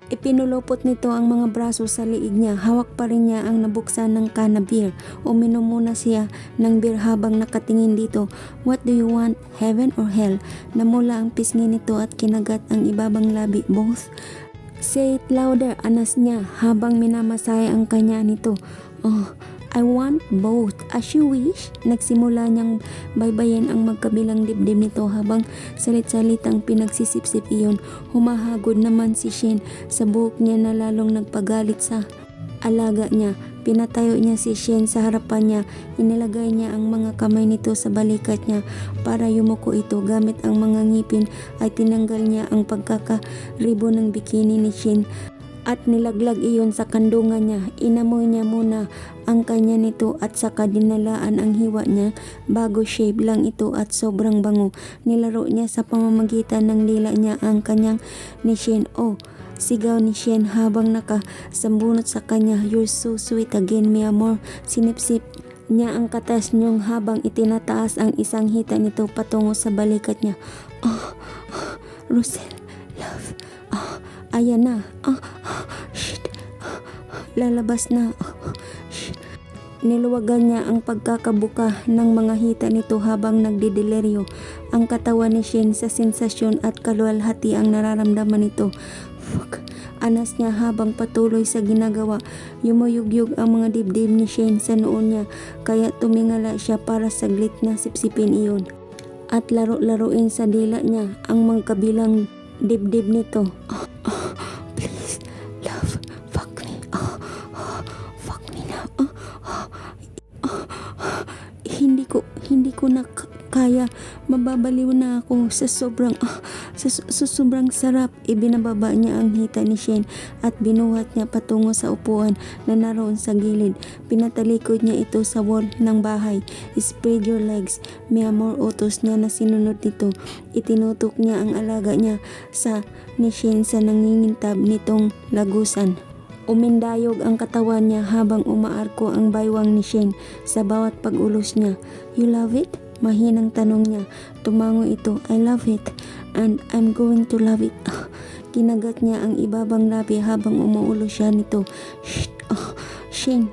Ipinulupot nito ang mga braso sa liig niya. Hawak pa rin niya ang nabuksan ng kana beer. Uminom muna siya ng beer habang nakatingin dito. What do you want? Heaven or hell? Namula ang pisngi nito at kinagat ang ibabang labi. Both? Say it louder, anas niya habang minamasaya ang kanya nito. Oh, I want both. As you wish. Nagsimula niyang baybayin ang magkabilang dibdib nito habang salit-salitang pinagsisipsip iyon. Humahagod naman si Shin sa buhok niya na lalong nagpagalit sa alaga niya. Pinatayo niya si Shin sa harapan niya. Inilagay niya ang mga kamay nito sa balikat niya para yumuko ito. Gamit ang mga ngipin ay tinanggal niya ang pagkakaribo ng bikini ni Shin at nilaglag iyon sa kandungan niya. Inamoy niya muna ang kanya nito at saka dinalaan ang hiwa niya. Bago shave lang ito at sobrang bango. Nilaro niya sa pamamagitan ng dila niya ang kanyang ni Shin. Oh, sigaw ni Shin habang nakasambunot sa kanya. You're so sweet again, mi amor. Sinipsip niya ang katas niyong habang itinataas ang isang hita nito patungo sa balikat niya. Oh, Rosel, love. Oh, ayan na. Shit. Lalabas na. Niluwagan niya ang pagkakabuka ng mga hita nito habang nagdideliryo. Ang katawan ni Shin sa sensasyon at kaluwalhati ang nararamdaman nito. Fuck. Anas niya habang patuloy sa ginagawa. Yumuyugyug ang mga dibdib ni Shin sa noon niya kaya tumingala siya para saglit na sipsipin iyon at laro-laruin sa dila niya ang magkabilang dibdib nito. Please, love, fuck me. Fuck me na. Hindi ko na kaya. Mababaliw na ako sa sobrang sarap. Ibinababa niya ang hita ni Shin at binuhat niya patungo sa upuan na naroon sa gilid. Pinatalikod niya ito sa wall ng bahay. Spread your legs. Mi amor, utos niya na sinunod nito. Itinutok niya ang alaga niya sa ni Shin sa nangingintab nitong lagusan. Umindayog ang katawan niya habang umaarko ang baywang ni Shin sa bawat pag-ulos niya. You love it? Mahinang tanong niya. Tumango ito. I love it. And I'm going to love it. Kinagat niya ang ibabang labi habang umuulo siya nito. Shh. Shin,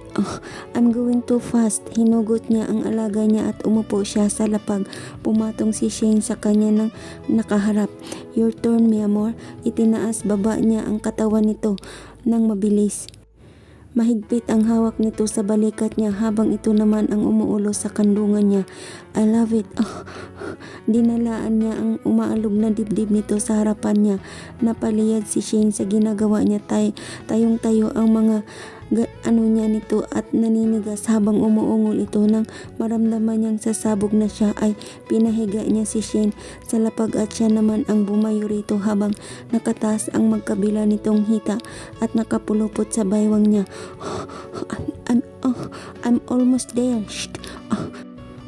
I'm going too fast. Hinugot niya ang alaga niya at umupo siya sa lapag. Pumatong si Shin sa kanya ng nakaharap. Your turn, mi amor. Itinaas baba niya ang katawan nito ng mabilis. Mahigpit ang hawak nito sa balikat niya habang ito naman ang umuulo sa kandungan niya. I love it. Dinalaan niya ang umaalog na dibdib nito sa harapan niya. Napaliyad si Shane sa ginagawa niya. Tayong-tayo ang mga niya nito at naninigas habang umuungol ito. Nang maramdaman niyang sasabog na siya ay pinahiga niya si Shane sa lapag at siya naman ang bumayo rito habang nakataas ang magkabila nitong hita at nakapulupot sa baywang niya. I'm almost there. Shh.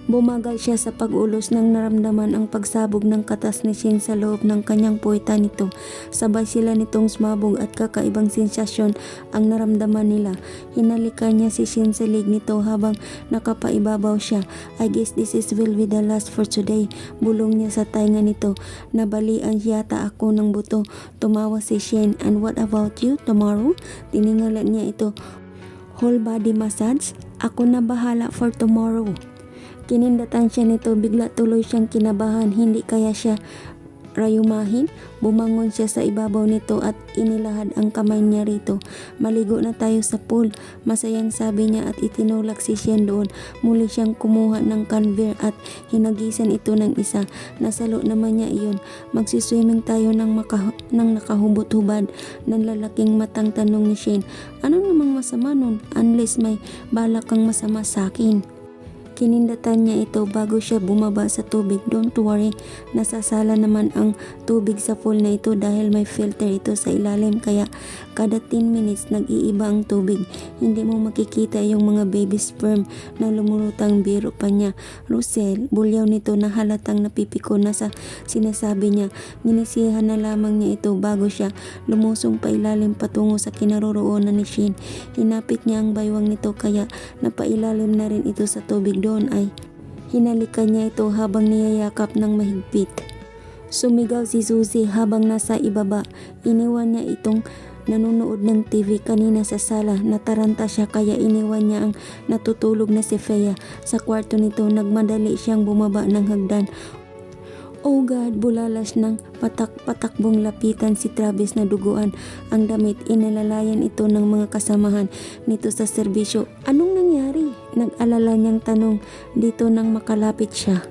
Bumagal siya sa pag-ulos nang naramdaman ang pagsabog ng katas ni Shin sa loob ng kanyang puwita nito. Sabay sila nitong sumabog at kakaibang sensasyon ang naramdaman nila. Hinalikan niya si Shin sa lig nito habang nakapaibabaw siya. I guess this will be the last for today. Bulong niya sa tainga nito. Nabalian yata ako ng buto. Tumawa si Shin. And what about you tomorrow? Tiningalan niya ito. Whole body massage? Ako na bahala for tomorrow. Kinindatan siya nito, bigla tuloy siyang kinabahan, hindi kaya siya rayumahin. Bumangon siya sa ibabaw nito at inilahad ang kamay niya rito. Maligo na tayo sa pool, masayang sabi niya at itinulak si Shen doon. Muli siyang kumuha ng canver at hinagisan ito ng isa. Nasalo naman niya iyon. Magsiswimming tayo ng nakahubot-hubad ng lalaking matang tanong ni Shen. Ano namang masama nun unless may balak kang masama sa akin? Kinindatan niya ito bago siya bumaba sa tubig. Don't worry, nasasala naman ang tubig sa pool na ito dahil may filter ito sa ilalim kaya kada 10 minutes nag-iiba ang tubig. Hindi mo makikita yung mga baby sperm na lumulutang, biro pa niya. Rosel, bulyaw nito na halatang napipiko na sa sinasabi niya. Ginisihan na lamang niya ito bago siya lumusong pa ilalim patungo sa kinaroroonan ni Shin. Hinapit niya ang baywang nito kaya napailalim na rin ito sa tubig. Doon ay hinalikan niya ito habang niyayakap ng mahigpit. Sumigaw si Susie habang nasa ibaba. Iniwan niya itong nanonood ng TV kanina sa sala. Nataranta siya kaya iniwan niya ang natutulog na si Fea sa kwarto nito. Nagmadali siyang bumaba ng hagdan. Oh God, bulalas ng patakbong lapitan si Travis na duguan ang damit. Inalalayan ito ng mga kasamahan nito sa serbisyo. Anong nangyari? Nag-alala niyang tanong dito nang makalapit siya.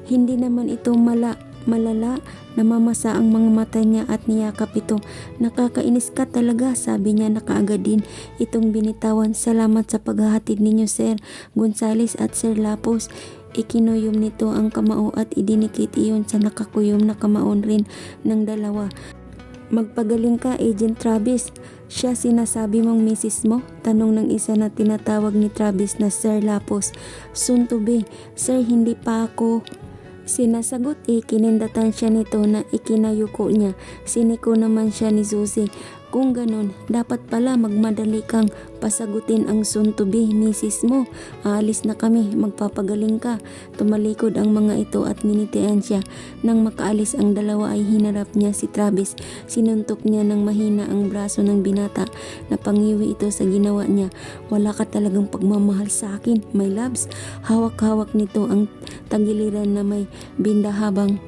Hindi naman ito malala, namamasa ang mga mata niya at niyakap ito. Nakakainis ka talaga, sabi niya na kaagad din itong binitawan. Salamat sa paghahatid ninyo Sir Gonzales at Sir Lapos. Ikinuyom nito ang kamao at idinikit iyon sa nakakuyom na kamaon rin ng dalawa. Magpagaling ka, Agent Travis. Siya sinasabi mong misis mo? Tanong ng isa na tinatawag ni Travis na Sir Lapos. Soon to be. Sir, hindi pa ako sinasagot. Kinindatan siya nito na ikinayuko niya. Siniko naman siya ni Susie. Kung ganon, dapat pala magmadali kang pasagutin ang soon to be misis mo. Aalis na kami, magpapagaling ka. Tumalikod ang mga ito at nginitian siya. Nang makaalis ang dalawa ay hinarap niya si Travis. Sinuntok niya ng mahina ang braso ng binata. Napangiwi ito sa ginawa niya. Wala ka talagang pagmamahal sa akin, my loves. Hawak-hawak nito ang tagiliran na may binda habang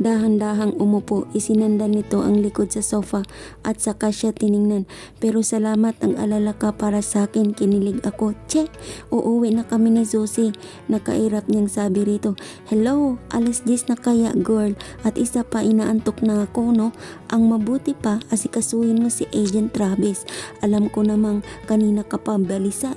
dahan-dahang umupo. Isinandal nito ang likod sa sofa at saka siya tiningnan. Pero salamat, ang alala ka para sa akin, kinilig ako. Che, uuwi na kami ni Susie. Nakairap niyang sabi rito. Hello, alas 10 na kaya girl, at isa pa inaantok na ako no. Ang mabuti pa, asikasuhin mo si Agent Travis. Alam ko namang kanina ka pa balisa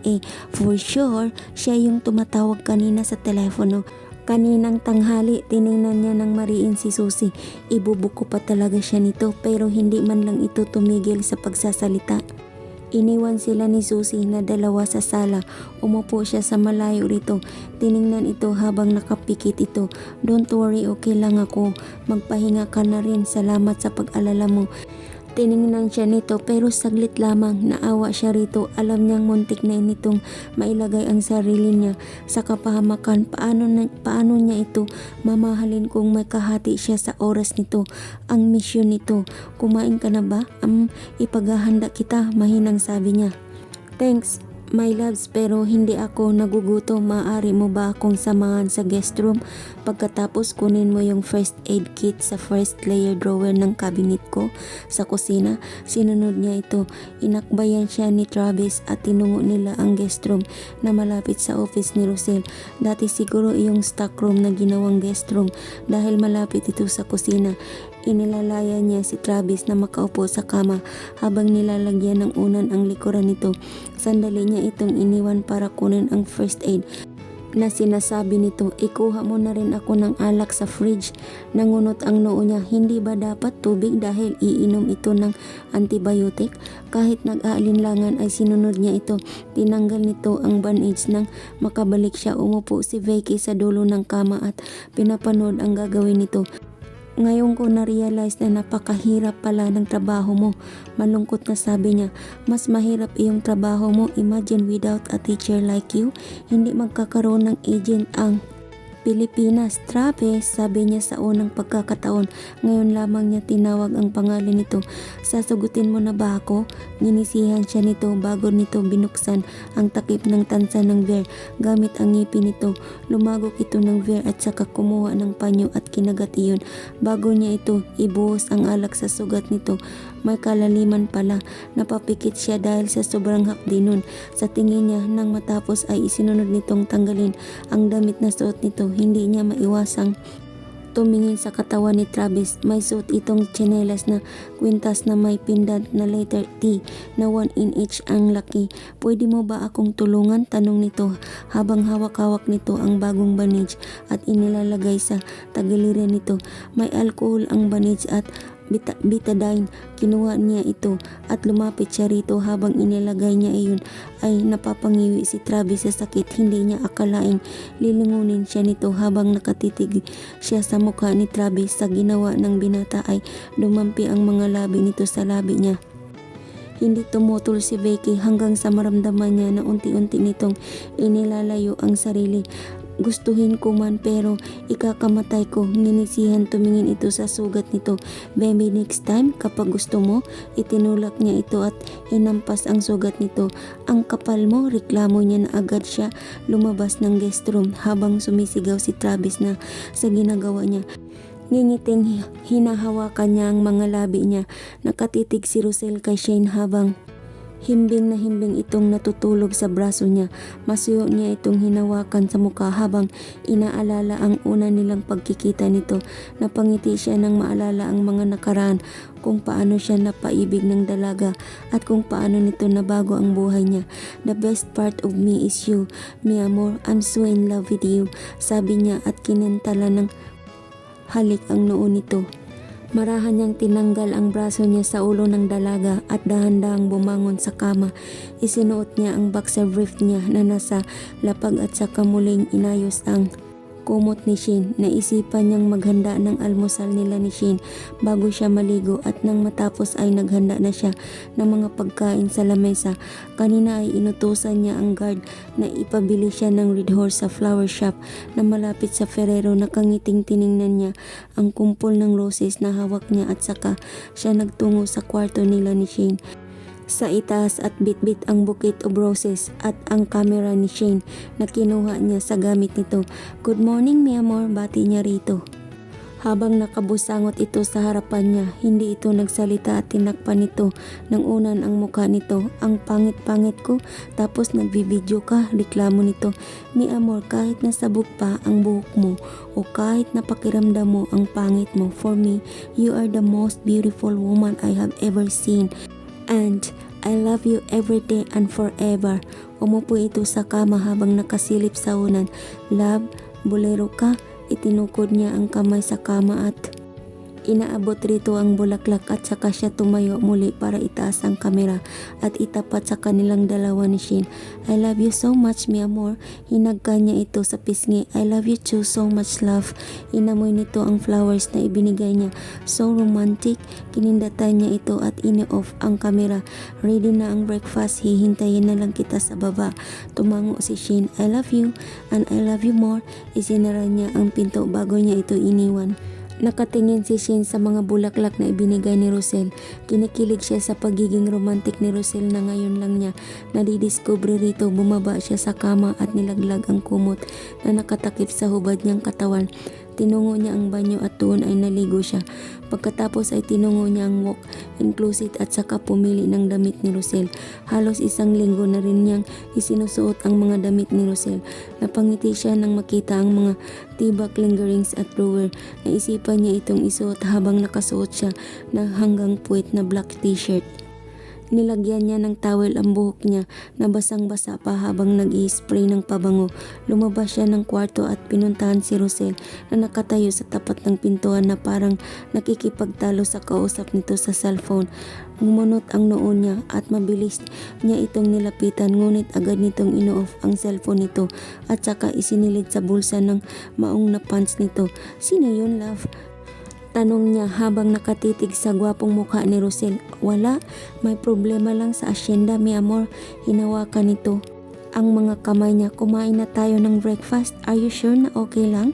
For sure, siya yung tumatawag kanina sa telepono. Kaninang tanghali, tiningnan niya ng mariin si Susie. Ibubuko pa talaga siya nito pero hindi man lang ito tumigil sa pagsasalita. Iniwan sila ni Susie na dalawa sa sala. Umupo siya sa malayo rito. Tiningnan ito habang nakapikit ito. Don't worry, okay lang ako. Magpahinga ka na rin. Salamat sa pag-alala mo. Tiningnan siya nito pero saglit lamang. Naawa siya rito. Alam niyang muntik na nitong mailagay ang sarili niya sa kapahamakan. Paano niya ito mamahalin kung may kahati siya sa oras nito? Ang misyon nito. Kumain ka na ba? Ipaghahanda kita, mahinang sabi niya. Thanks, my loves, pero hindi ako nagugutom. Maaari mo ba akong samahan sa guest room? Pagkatapos kunin mo yung first aid kit sa first layer drawer ng cabinet ko sa kusina. Sinunod niya ito. Inakbayan siya ni Travis at tinungo nila ang guest room na malapit sa office ni Rosel. Dati siguro iyong stock room na ginawang guest room dahil malapit ito sa kusina. Inilalaya niya si Travis na makaupo sa kama habang nilalagyan ng unan ang likuran nito. Sandali niya itong iniwan para kunin ang first aid na sinasabi nito. Ikuha mo na rin ako ng alak sa fridge. Nangunot ang noo niya. Hindi ba dapat tubig dahil iinom ito ng antibiotic? Kahit nag-aalinlangan ay sinunod niya ito. Tinanggal nito ang bandage nang makabalik siya. Umupo si Vicky sa dulo ng kama at pinapanood ang gagawin nito. Ngayon ko na-realize na napakahirap pala ng trabaho mo. Malungkot na sabi niya. Mas mahirap iyong trabaho mo. Imagine without a teacher like you. Hindi magkakaroon ng agent ang Pilipinas. Travis, sabi niya sa unang pagkakataon. Ngayon lamang niya tinawag ang pangalan nito. Sasagutin mo na ba ako? Ninisihan siya nito bago nito binuksan ang takip ng tansa ng beer. Gamit ang ngipin nito, lumagok ito ng beer at saka kumuha ng panyo at kinagat iyon. Bago niya ito ibuhos ang alak sa sugat nito. May kalaliman pala. Napapikit siya dahil sa sobrang hapdi nun. Sa tingin niya nang matapos ay isinunod nitong tanggalin ang damit na suot nito. Hindi niya maiwasang tumingin sa katawan ni Travis. May suot itong tsinelas na kwintas na may pendant na letter T na 1 in each ang laki. Pwede mo ba akong tulungan? Tanong nito habang hawak-hawak nito ang bagong bandage at inilalagay sa tagiliran nito. May alcohol ang bandage at betadine. Kinuha niya ito at lumapit siya rito. Habang inilagay niya iyon ay napapangiwi si Travis sa sakit. Hindi niya akalaing lilingunin siya nito. Habang nakatitig siya sa mukha ni Travis sa ginawa ng binata ay dumampi ang mga labi nito sa labi niya. Hindi tumutol si Vicky hanggang sa maramdaman niya na unti-unti nitong inilalayo ang sarili. gustuhin ko man pero ikakamatay ko. Nginisihan tumingin ito sa sugat nito. Baby, next time kapag gusto mo, itinulak niya ito at hinampas ang sugat nito. Ang kapal mo, reklamo niya na agad siya lumabas ng guest room habang sumisigaw si Travis na sa ginagawa niya. Ngingiting hinahawakan niya ang mga labi niya. Nakatitig si Russell kay Shane habang himbing na himbing itong natutulog sa braso niya. Masuyo niya itong hinawakan sa mukha habang inaalala ang una nilang pagkikita nito. Napangiti siya nang maalala ang mga nakaraan, kung paano siya napaibig ng dalaga at kung paano nito nabago ang buhay niya. The best part of me is you, mi amor. I'm so in love with you, sabi niya at kinentala ng halik ang noo nito. Marahan niyang tinanggal ang braso niya sa ulo ng dalaga at dahan-dahang bumangon sa kama. Isinuot niya ang boxer brief niya na nasa lapag at saka muling inayos ang kumot ni Shane. Naisipan niyang maghanda ng almusal nila ni Shane bago siya maligo at nang matapos ay naghanda na siya ng mga pagkain sa lamesa. Kanina ay inutusan niya ang guard na ipabili siya ng Red Horse sa flower shop na malapit sa Ferrero. Nakangiting tiningnan niya ang kumpol ng roses na hawak niya at saka siya nagtungo sa kwarto nila ni Shane. Sa itaas at bitbit ang bukit of roses at ang kamera ni Shane na kinuha niya sa gamit nito. Good morning, mi amor, bati niya rito. Habang nakabusangot ito sa harapan niya, hindi ito nagsalita at tinakpan nito ng unan ang mukha nito. Ang pangit-pangit ko, tapos nagbibideo ka, reklamo nito. Mi amor, kahit nasabog pa ang buhok mo o kahit napakiramdam mo ang pangit mo, for me, you are the most beautiful woman I have ever seen. And I love you every day and forever. Umupo ito sa kama habang nakasilip sa unan. Love, bolero ka. Itinukod niya ang kamay sa kama at inaabot rito ang bulaklak at saka siya tumayo muli para itaas ang kamera at itapat sa kanilang dalawa ni Shane. I love you so much, mi amor. Hinagka niya ito sa pisngi. I love you too so much, love. Inamoy nito ang flowers na ibinigay niya. So romantic. Kinindatan niya ito at ini-off ang kamera. Ready na ang breakfast. Hihintayin na lang kita sa baba. Tumango si Shane. I love you and I love you more. Isinara niya ang pinto bago niya ito iniwan. Nakatingin si Shane sa mga bulaklak na ibinigay ni Russell. Kinikilig siya sa pagiging romantic ni Russell na ngayon lang niya nadidiscover rito. Bumaba siya sa kama at nilaglag ang kumot na nakatakip sa hubad niyang katawan. Tinungo niya ang banyo at doon ay naligo siya. Pagkatapos ay tinungo niya ang walk-in closet at saka pumili ng damit ni Russell. Halos isang linggo na rin niyang isinusuot ang mga damit ni Russell. Napangiti siya nang makita ang mga tibak, lingerings at drawer. Naisipan niya itong isuot habang nakasuot siya ng hanggang puwet na black t-shirt. Nilagyan niya ng towel ang buhok niya na basang-basa pa habang nag-i-spray ng pabango. Lumabas siya ng kwarto at pinuntahan si Russell na nakatayo sa tapat ng pintuan na parang nakikipagtalo sa kausap nito sa cellphone. Gumunot ang noo niya at mabilis niya itong nilapitan, ngunit agad nitong ino-off ang cellphone nito at saka isinilid sa bulsa ng maong na pants nito. Sino yun, love? Tanong niya habang nakatitig sa gwapong mukha ni Russell. Wala, may problema lang sa asyenda, mi amor. Hinawakan nito ang mga kamay niya. Kumain na tayo ng breakfast. Are you sure na okay lang?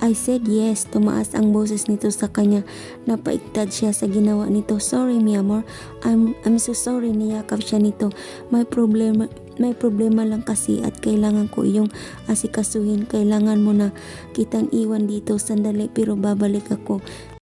I said yes. Tumaas ang boses nito sa kanya. Napaigtad siya sa ginawa nito. Sorry, mi amor. I'm so sorry. Niyakap siya nito. May problema lang kasi at kailangan ko iyong asikasuhin. Kailangan mo na kitang iwan dito sandali pero babalik ako.